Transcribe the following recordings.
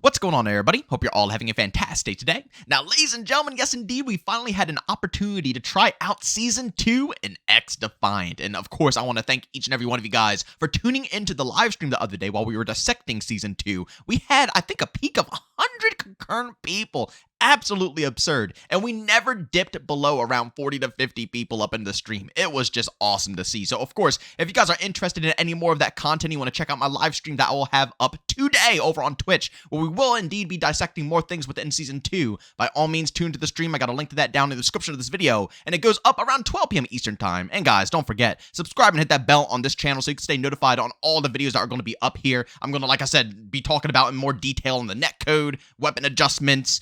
What's going on, everybody? Hope you're all having a fantastic day today. Now, ladies and gentlemen, yes, indeed, we finally had an opportunity to try out Season 2 in XDefiant. And of course, I want to thank each and every one of you guys for tuning into the live stream the other day while we were dissecting Season 2. We had, I think, a peak of 100 concurrent people. Absolutely absurd. And we never dipped below around 40 to 50 people up in the stream. It was just awesome to see. So, of course, if you guys are interested in any more of that content, you want to check out my live stream that I will have up today over on Twitch, where we will indeed be dissecting more things within Season 2. By all means, tune to the stream. I got a link to that down in the description of this video, and it goes up around 12 p.m. Eastern Time. And guys, don't forget, subscribe and hit that bell on this channel so you can stay notified on all the videos that are going to be up here. I'm going to, like I said, be talking about in more detail in the netcode, weapon adjustments,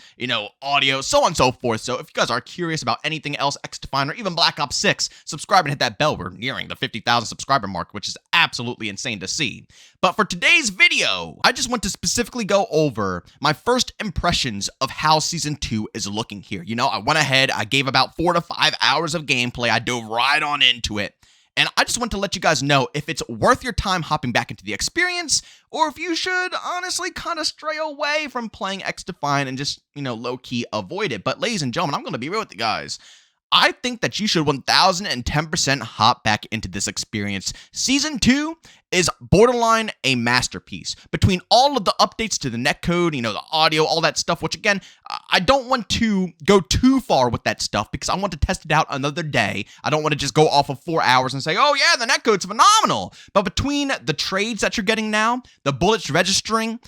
audio, so on and so forth. So if you guys are curious about anything else, XDefiant, or even Black Ops 6, subscribe and hit that bell. We're nearing the 50,000 subscriber mark, which is absolutely insane to see. But for today's video, I just want to specifically go over my first impressions of how Season 2 is looking here. I went ahead, I gave about 4 to 5 hours of gameplay, I dove right on into it. And I just want to let you guys know if it's worth your time hopping back into the experience, or if you should honestly kind of stray away from playing XDefiant and just, low-key avoid it. But ladies and gentlemen, I'm going to be real with you guys. I think that you should 1010% hop back into this experience. Season 2 is borderline a masterpiece. Between all of the updates to the netcode, the audio, all that stuff, which again, I don't want to go too far with that stuff because I want to test it out another day. I don't want to just go off of 4 hours and say, oh yeah, the netcode's phenomenal. But between the trades that you're getting now, the bullets registering,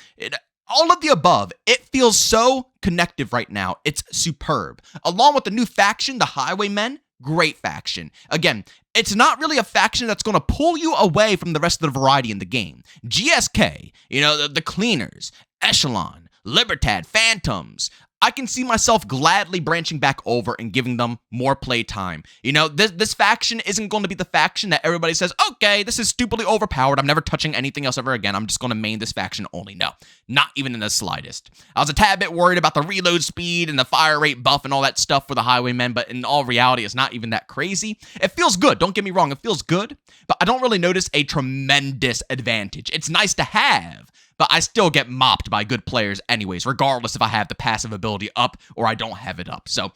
all of the above, it feels so connective right now. It's superb. Along with the new faction, the Highwaymen, great faction. Again, it's not really a faction that's going to pull you away from the rest of the variety in the game. GSK, the Cleaners, Echelon, Libertad, Phantoms. I can see myself gladly branching back over and giving them more playtime. This faction isn't going to be the faction that everybody says, okay, this is stupidly overpowered. I'm never touching anything else ever again. I'm just going to main this faction only. No, not even in the slightest. I was a tad bit worried about the reload speed and the fire rate buff and all that stuff for the Highwaymen, but in all reality, it's not even that crazy. It feels good. Don't get me wrong. It feels good, but I don't really notice a tremendous advantage. It's nice to have, but I still get mopped by good players anyways, regardless if I have the passive ability up or I don't have it up. So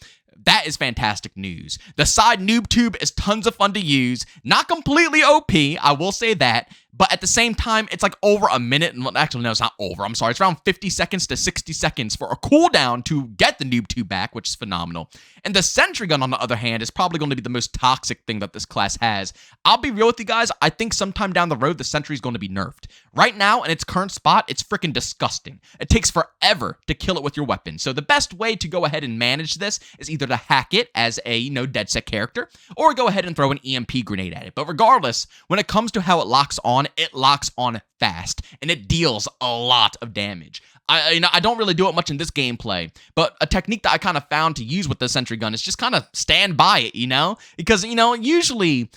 that is fantastic news. The side noob tube is tons of fun to use. Not completely OP, I will say that. But at the same time, it's like over a minute. Actually, no, it's not over. I'm sorry. It's around 50 seconds to 60 seconds for a cooldown to get the noob tube back, which is phenomenal. And the sentry gun, on the other hand, is probably going to be the most toxic thing that this class has. I'll be real with you guys. I think sometime down the road, the sentry is going to be nerfed. Right now, in its current spot, it's freaking disgusting. It takes forever to kill it with your weapon. So the best way to go ahead and manage this is either to hack it as a, dead set character, or go ahead and throw an EMP grenade at it. But regardless, when it comes to how it locks on fast, and it deals a lot of damage. I don't really do it much in this gameplay, but a technique that I kind of found to use with the sentry gun is just kind of stand by it, because, usually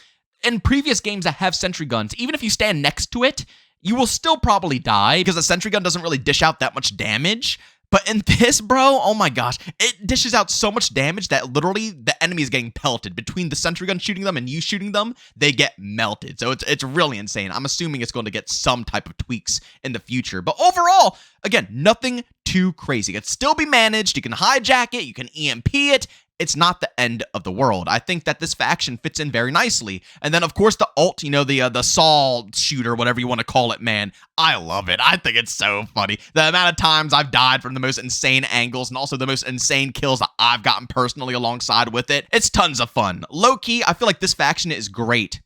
in previous games that have sentry guns, even if you stand next to it, you will still probably die because the sentry gun doesn't really dish out that much damage. But in this, bro, oh my gosh, it dishes out so much damage that literally the enemy is getting pelted. Between the sentry gun shooting them and you shooting them, they get melted. So it's really insane. I'm assuming it's going to get some type of tweaks in the future. But overall, again, nothing too crazy. It can still be managed. You can hijack it. You can EMP it. It's not the end of the world. I think that this faction fits in very nicely. And then, of course, the ult, the saw shooter, whatever you want to call it, man. I love it. I think it's so funny. The amount of times I've died from the most insane angles and also the most insane kills that I've gotten personally alongside with it. It's tons of fun. Low-key, I feel like this faction is great.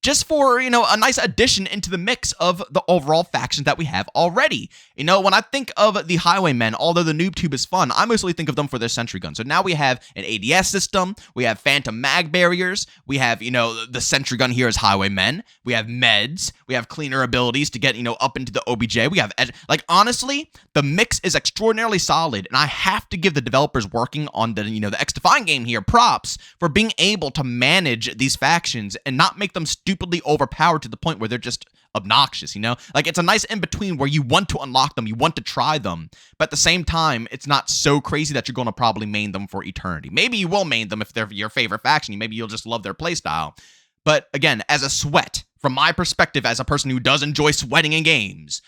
Just for, a nice addition into the mix of the overall factions that we have already. When I think of the Highwaymen, although the noob tube is fun, I mostly think of them for their sentry gun. So now we have an ADS system, we have phantom mag barriers, we have, the sentry gun here is Highwaymen, we have meds, we have cleaner abilities to get, up into the OBJ, we have, honestly, the mix is extraordinarily solid, and I have to give the developers working on the, the XDefiant game here props for being able to manage these factions and not make them stupidly overpowered to the point where they're just obnoxious, it's a nice in-between where you want to unlock them, you want to try them, but at the same time, it's not so crazy that you're going to probably main them for eternity. Maybe you will main them if they're your favorite faction, maybe you'll just love their playstyle, but again, as a sweat, from my perspective, as a person who does enjoy sweating in games,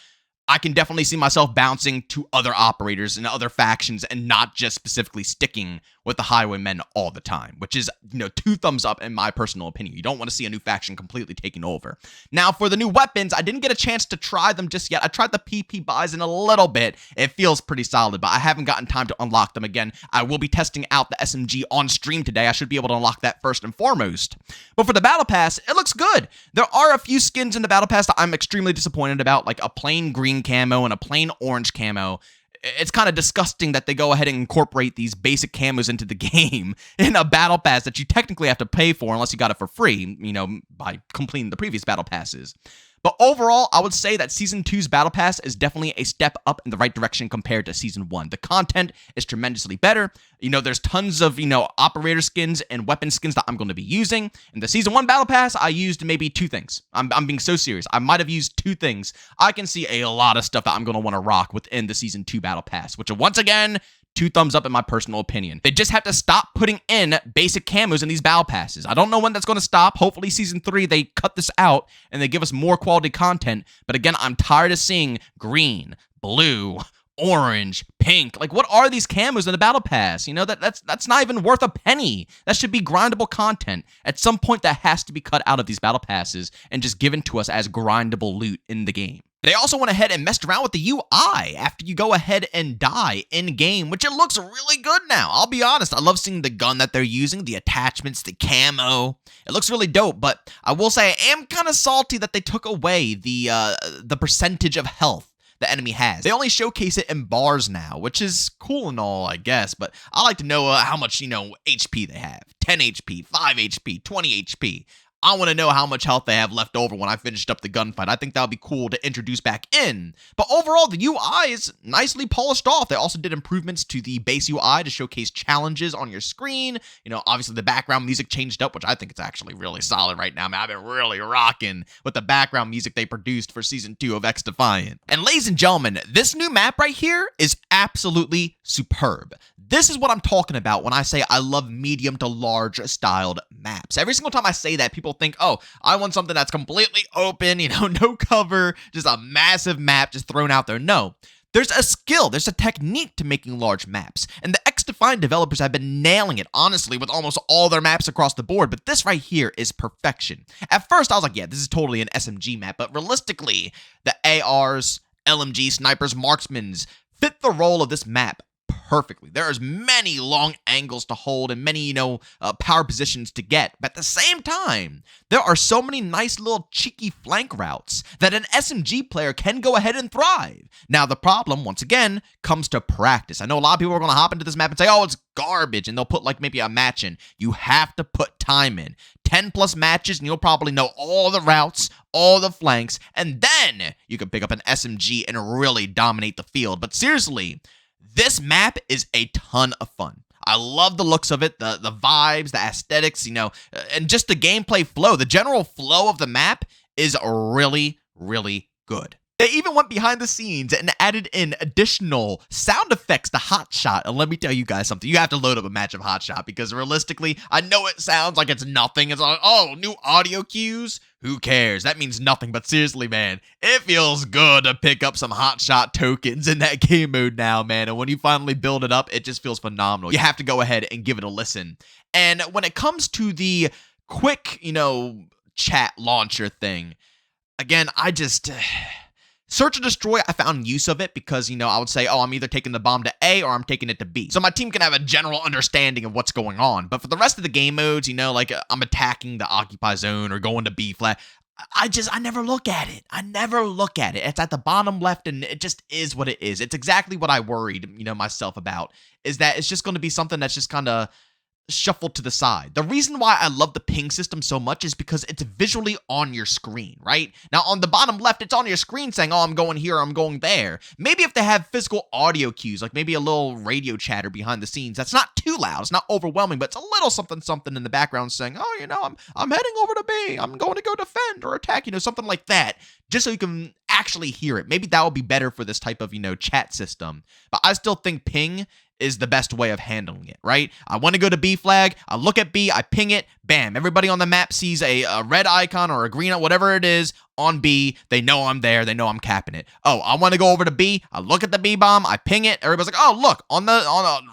I can definitely see myself bouncing to other operators and other factions and not just specifically sticking with the Highwaymen all the time, which is, 2 thumbs up in my personal opinion. You don't want to see a new faction completely taking over. Now, for the new weapons, I didn't get a chance to try them just yet. I tried the PP Bison a little bit. It feels pretty solid, but I haven't gotten time to unlock them again. I will be testing out the SMG on stream today. I should be able to unlock that first and foremost. But for the Battle Pass, it looks good. There are a few skins in the Battle Pass that I'm extremely disappointed about, like a plain green camo and a plain orange camo. It's kind of disgusting that they go ahead and incorporate these basic camos into the game in a battle pass that you technically have to pay for unless you got it for free, by completing the previous battle passes. But overall, I would say that Season 2's Battle Pass is definitely a step up in the right direction compared to Season 1. The content is tremendously better. There's tons of, operator skins and weapon skins that I'm going to be using. In the Season 1 Battle Pass, I used maybe 2 things. I'm being so serious. I might have used 2 things. I can see a lot of stuff that I'm going to want to rock within the Season 2 Battle Pass, which once again, 2 thumbs up in my personal opinion. They just have to stop putting in basic camos in these battle passes. I don't know when that's going to stop. Hopefully Season 3, they cut this out and they give us more quality content. But again, I'm tired of seeing green, blue, orange, pink. Like, what are these camos in the battle pass? That's not even worth a penny. That should be grindable content. At some point, that has to be cut out of these battle passes and just given to us as grindable loot in the game. They also went ahead and messed around with the UI after you go ahead and die in-game, which it looks really good now. I'll be honest, I love seeing the gun that they're using, the attachments, the camo. It looks really dope, but I will say I am kind of salty that they took away the percentage of health the enemy has. They only showcase it in bars now, which is cool and all, I guess, but I like to know how much, HP they have. 10 HP, 5 HP, 20 HP. I want to know how much health they have left over when I finished up the gunfight. I think that would be cool to introduce back in. But overall, the UI is nicely polished off. They also did improvements to the base UI to showcase challenges on your screen. Obviously the background music changed up, which I think it's actually really solid right now. Man, I've been really rocking with the background music they produced for Season 2 of XDefiant. And ladies and gentlemen, this new map right here is absolutely superb. This is what I'm talking about when I say I love medium to large styled maps. Every single time I say that, people think, oh, I want something that's completely open, no cover, just a massive map just thrown out there. No, there's a skill, there's a technique to making large maps. And the XDefiant developers have been nailing it, honestly, with almost all their maps across the board. But this right here is perfection. At first, I was like, yeah, this is totally an SMG map. But realistically, the ARs, LMG, snipers, marksmans fit the role of this map perfectly. There's many long angles to hold and many, power positions to get. But at the same time, there are so many nice little cheeky flank routes that an SMG player can go ahead and thrive. Now, the problem, once again, comes to practice. I know a lot of people are going to hop into this map and say, oh, it's garbage, and they'll put like maybe a match in. You have to put time in. 10 plus matches, and you'll probably know all the routes, all the flanks, and then you can pick up an SMG and really dominate the field. But seriously, this map is a ton of fun. I love the looks of it, the vibes, the aesthetics, and just the gameplay flow. The general flow of the map is really, really good. They even went behind the scenes and added in additional sound effects to Hot Shot. And let me tell you guys something. You have to load up a match of Hot Shot because realistically, I know it sounds like it's nothing. It's like, oh, new audio cues? Who cares? That means nothing. But seriously, man, it feels good to pick up some Hot Shot tokens in that game mode now, man. And when you finally build it up, it just feels phenomenal. You have to go ahead and give it a listen. And when it comes to the quick, chat launcher thing, again, I just... Search and destroy, I found use of it because, I would say, oh, I'm either taking the bomb to A or I'm taking it to B. So my team can have a general understanding of what's going on. But for the rest of the game modes, like I'm attacking the occupy zone or going to B flat, I never look at it. I never look at it. It's at the bottom left and it just is what it is. It's exactly what I worried, myself about, is that it's just going to be something that's just kind of shuffled to the side. The reason why I love the ping system so much is because it's visually on your screen, right? Now, on the bottom left, it's on your screen saying, oh, I'm going here, I'm going there. Maybe if they have physical audio cues, like maybe a little radio chatter behind the scenes, that's not too loud, it's not overwhelming, but it's a little something in the background saying, oh, I'm heading over to B, I'm going to go defend or attack, something like that, just so you can actually hear it. Maybe that would be better for this type of, chat system. But I still think ping is the best way of handling it, right? I want to go to B flag, I look at B, I ping it, bam, everybody on the map sees a red icon or a green, whatever it is, on B, they know I'm there, they know I'm capping it. Oh, I want to go over to B, I look at the B bomb, I ping it, everybody's like, oh, look, on the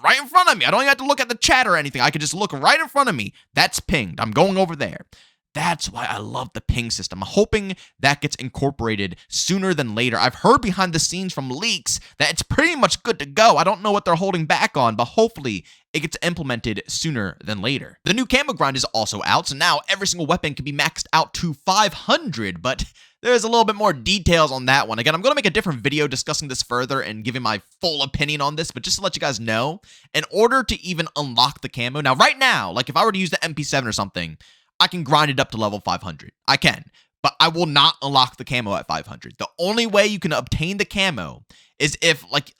right in front of me, I don't even have to look at the chat or anything, I can just look right in front of me, that's pinged, I'm going over there. That's why I love the ping system. I'm hoping that gets incorporated sooner than later. I've heard behind the scenes from leaks that it's pretty much good to go. I don't know what they're holding back on, but hopefully it gets implemented sooner than later. The new camo grind is also out, so now every single weapon can be maxed out to 500, but there's a little bit more details on that one. Again, I'm going to make a different video discussing this further and giving my full opinion on this, but just to let you guys know, in order to even unlock the camo, now right now, like if I were to use the MP7 or something, I can grind it up to level 500. I can, but I will not unlock the camo at 500. The only way you can obtain the camo is if, like,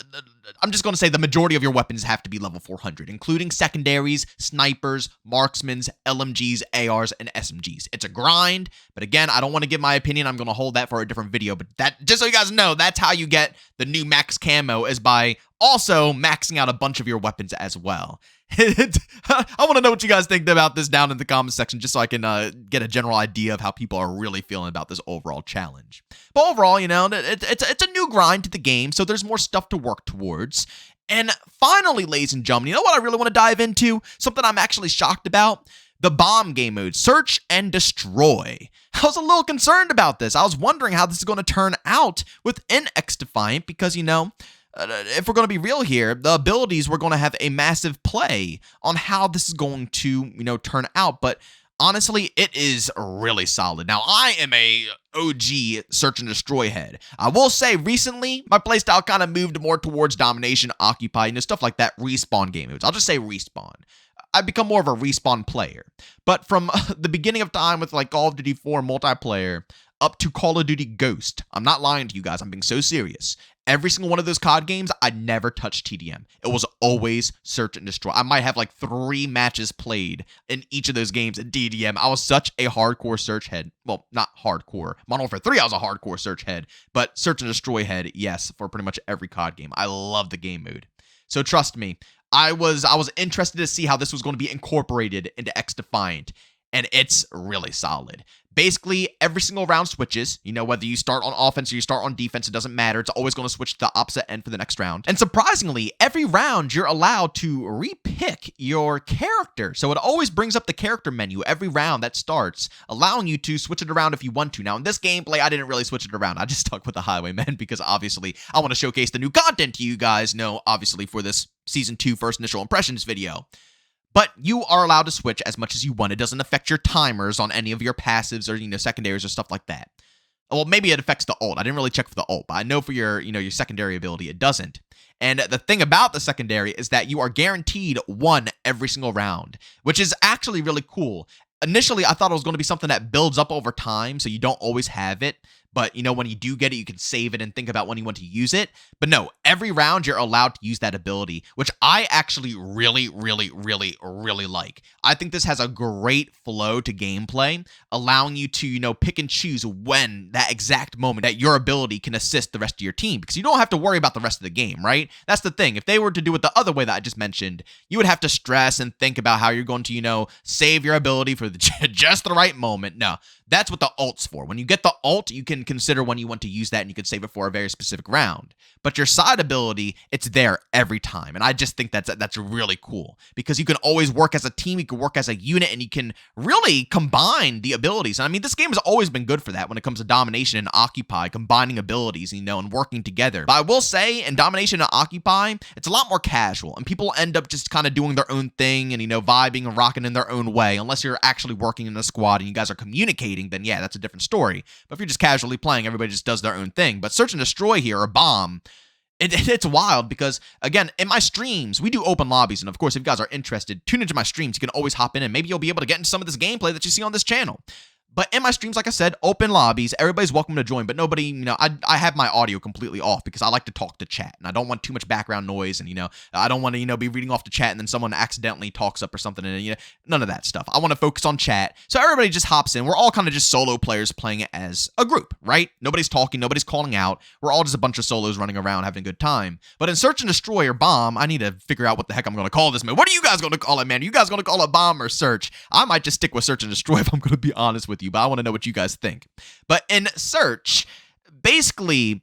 I'm just going to say the majority of your weapons have to be level 400, including secondaries, snipers, marksmans, LMGs, ARs, and SMGs. It's a grind, but again, I don't want to give my opinion. I'm going to hold that for a different video, but that, just so you guys know, that's how you get the new max camo, is by also maxing out a bunch of your weapons as well. I want to know what you guys think about this down in the comments section, just so I can get a general idea of how people are really feeling about this overall challenge. But overall, you know, it's a new grind to the game, so there's more stuff to work towards. And finally, ladies and gentlemen, you know what I really want to dive into? Something I'm actually shocked about? The bomb game mode, Search and Destroy. I was a little concerned about this. I was wondering how this is going to turn out within XDefiant, because, you know, if we're going to be real here, the abilities were going to have a massive play on how this is going to, you know, turn out. But honestly, it is really solid. Now, I am a OG Search and Destroy head. I will say recently, my playstyle kind of moved more towards Domination, Occupy, you know, stuff like that, respawn game modes. I'll just say respawn. I've become more of a respawn player. But from the beginning of time with like Call of Duty 4 multiplayer up to Call of Duty Ghost, I'm not lying to you guys, I'm being so serious. Every single one of those COD games, I never touched TDM. It was always Search and Destroy. I might have like 3 matches played in each of those games in TDM. I was such a hardcore search head. Well, not hardcore. Modern Warfare 3, I was a hardcore search head. But Search and Destroy head, yes, for pretty much every COD game. I love the game mode. So trust me, I was interested to see how this was going to be incorporated into XDefiant. And it's really solid. Basically, every single round switches. You know, whether you start on offense or you start on defense, it doesn't matter. It's always going to switch to the opposite end for the next round. And surprisingly, every round, you're allowed to repick your character. So it always brings up the character menu every round that starts, allowing you to switch it around if you want to. Now, in this gameplay, I didn't really switch it around. I just stuck with the Highwaymen because, obviously, I want to showcase the new content to you guys, obviously, for this Season 2 First Initial Impressions video. But you are allowed to switch as much as you want. It doesn't affect your timers on any of your passives or, secondaries or stuff like that. Well, maybe it affects the ult. I didn't really check for the ult, but I know for your, your secondary ability, it doesn't. And the thing about the secondary is that you are guaranteed 1 every single round, which is actually really cool. Initially, I thought it was going to be something that builds up over time, so you don't always have it. But, when you do get it, you can save it and think about when you want to use it. But no, every round you're allowed to use that ability, which I actually really, really, really, really like. I think this has a great flow to gameplay, allowing you to, pick and choose when that exact moment that your ability can assist the rest of your team, because you don't have to worry about the rest of the game, right? That's the thing. If they were to do it the other way that I just mentioned, you would have to stress and think about how you're going to, save your ability for just the right moment. No. That's what the ult's for. When you get the ult, you can consider when you want to use that, and you can save it for a very specific round. But your side ability, it's there every time. And I just think that's really cool, because you can always work as a team, you can work as a unit, and you can really combine the abilities. And I mean, this game has always been good for that when it comes to Domination and Occupy, combining abilities, and working together. But I will say, in Domination and Occupy, it's a lot more casual, and people end up just kind of doing their own thing and, vibing and rocking in their own way, unless you're actually working in a squad and you guys are communicating. Then yeah, that's a different story. But if you're just casually playing, everybody just does their own thing. But Search and Destroy here, or Bomb, it's wild, because, again, in my streams, we do open lobbies. And of course, if you guys are interested, tune into my streams. You can always hop in, and maybe you'll be able to get into some of this gameplay that you see on this channel. But in my streams, like I said, open lobbies, everybody's welcome to join, but nobody, I have my audio completely off because I like to talk to chat, and I don't want too much background noise, and, I don't want to, be reading off the chat and then someone accidentally talks up or something, and, none of that stuff. I want to focus on chat, so everybody just hops in. We're all kind of just solo players playing it as a group, right? Nobody's talking, nobody's calling out. We're all just a bunch of solos running around having a good time. But in Search and Destroy or Bomb, I need to figure out what the heck I'm going to call this, man. What are you guys going to call it, man? Are you guys going to call it Bomb or Search? I might just stick with Search and Destroy if I'm going to be honest with you, but I want to know what you guys think. But in Search, basically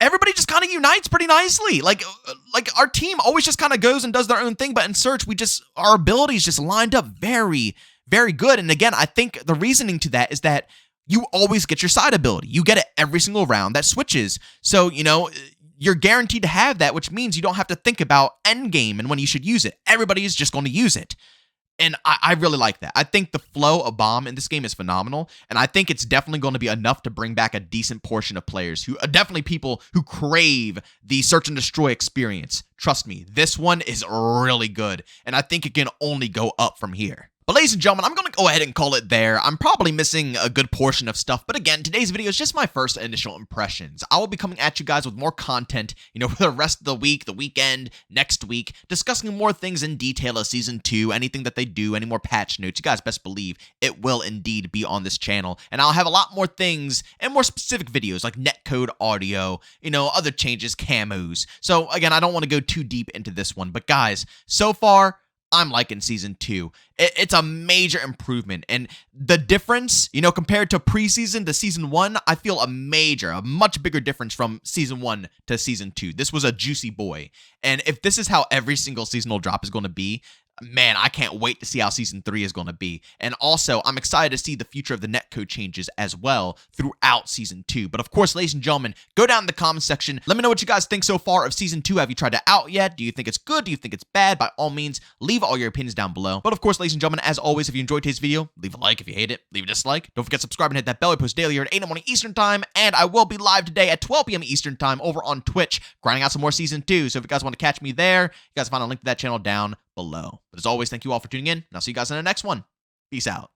everybody just kind of unites pretty nicely. Like our team always just kind of goes and does their own thing, but in Search our abilities just lined up very, very good. And again, I think the reasoning to that is that you always get your side ability. You get it every single round that switches. So, you're guaranteed to have that, which means you don't have to think about endgame and when you should use it. Everybody is just going to use it. And I really like that. I think the flow of Bomb in this game is phenomenal, and I think it's definitely going to be enough to bring back a decent portion of players who definitely people who crave the Search and Destroy experience. Trust me, this one is really good, and I think it can only go up from here. But ladies and gentlemen, I'm going to go ahead and call it there. I'm probably missing a good portion of stuff, but again, today's video is just my first initial impressions. I will be coming at you guys with more content, for the rest of the week, the weekend, next week, discussing more things in detail of Season 2, anything that they do, any more patch notes. You guys best believe it will indeed be on this channel, and I'll have a lot more things and more specific videos like netcode audio, other changes, camos. So again, I don't want to go too deep into this one, but guys, so far, I'm liking Season 2. It's a major improvement, and the difference, compared to preseason to Season 1, I feel a much bigger difference from Season 1 to Season 2. This was a juicy boy, and if this is how every single seasonal drop is going to be, man, I can't wait to see how Season 3 is going to be. And also, I'm excited to see the future of the netcode changes as well throughout Season 2. But of course, ladies and gentlemen, go down in the comment section. Let me know what you guys think so far of Season 2. Have you tried it out yet? Do you think it's good? Do you think it's bad? By all means, leave all your opinions down below. But of course, ladies and gentlemen, as always, if you enjoyed today's video, leave a like. If you hate it, leave a dislike. Don't forget to subscribe and hit that bell. I post daily here at 8 in the morning Eastern Time. And I will be live today at 12 p.m. Eastern Time over on Twitch, grinding out some more Season 2. So if you guys want to catch me there, you guys find a link to that channel down below. But as always, thank you all for tuning in, and I'll see you guys in the next one. Peace out.